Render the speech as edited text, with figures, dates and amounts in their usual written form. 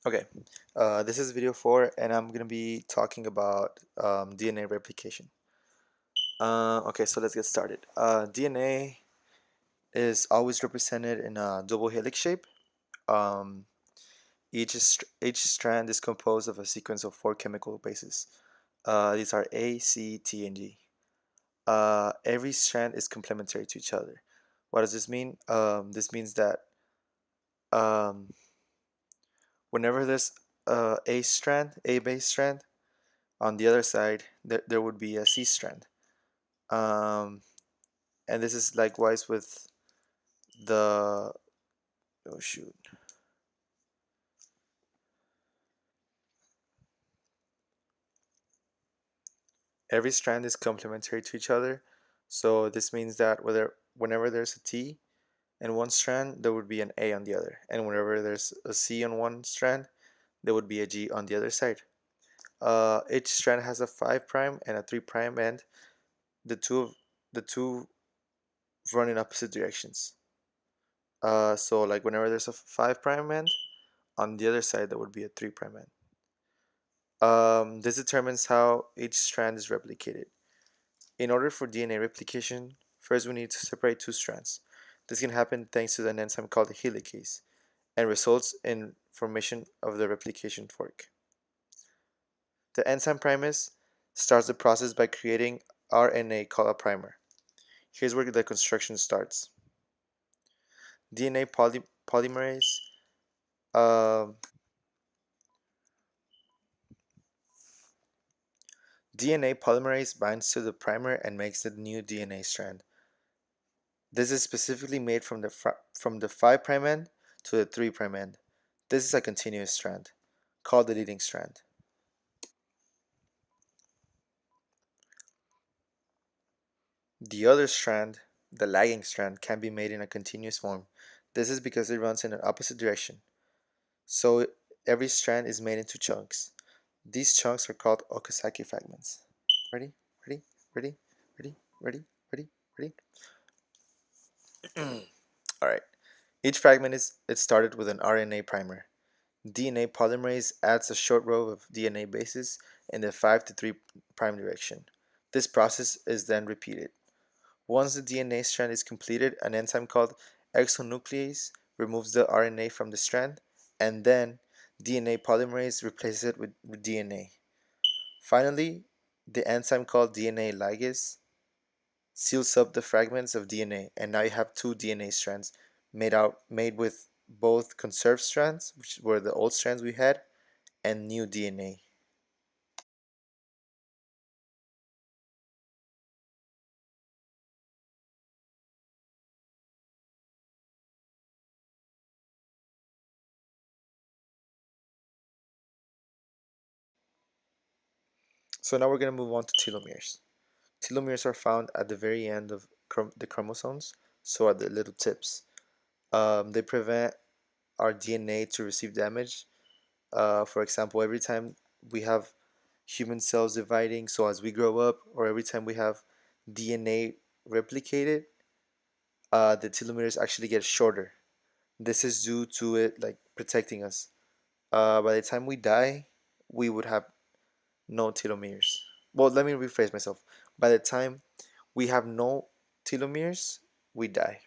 Okay, this is video 4, and I'm gonna be talking about DNA replication. Okay, so let's get started. DNA is always represented in a double helix shape. Um, each strand is composed of a sequence of 4 chemical bases. These are A, C, T, and G. Every strand is complementary to each other. What does this mean? This means that um, whenever there's A base strand, on the other side, there would be a C strand. Um, and this is likewise with the, oh shoot, every strand is complementary to each other. So this means that whenever there's a T in one strand, there would be an A on the other. And whenever there's a C on one strand, there would be a G on the other side. Each strand has a 5' and a 3' end. The two run in opposite directions. So like whenever there's a 5' end, on the other side there would be a 3' end. This determines how each strand is replicated. In order for DNA replication, first we need to separate 2 strands. This can happen thanks to an enzyme called the helicase and results in formation of the replication fork. The enzyme primase starts the process by creating RNA called a primer. Here's where the construction starts. DNA polymerase um DNA polymerase binds to the primer and makes the new DNA strand. This is specifically made from the 5' end to the 3' end. This is a continuous strand, called the leading strand. The other strand, the lagging strand, can be made in a continuous form. This is because it runs in an opposite direction. So every strand is made into chunks. These chunks are called Okazaki fragments. Ready? Ready? Ready? Ready? Ready? Ready? Ready? Alright. Each fragment is started with an RNA primer. DNA polymerase adds a short row of DNA bases in the 5 to 3' direction. This process is then repeated. Once the DNA strand is completed, an enzyme called exonuclease removes the RNA from the strand, and then DNA polymerase replaces it with DNA. Finally, the enzyme called DNA ligase seals up the fragments of DNA, and now you have 2 DNA strands made with both conserved strands, which were the old strands we had, and new DNA. So now we're going to move on to telomeres. Telomeres are found at the very end of the chromosomes, so at the little tips. They prevent our DNA to receive damage. For example, every time we have human cells dividing, so as we grow up, or every time we have DNA replicated, the telomeres actually get shorter. This is due to it like protecting us. By the time we die, we would have no telomeres. Well, let me rephrase myself. By the time we have no telomeres, we die.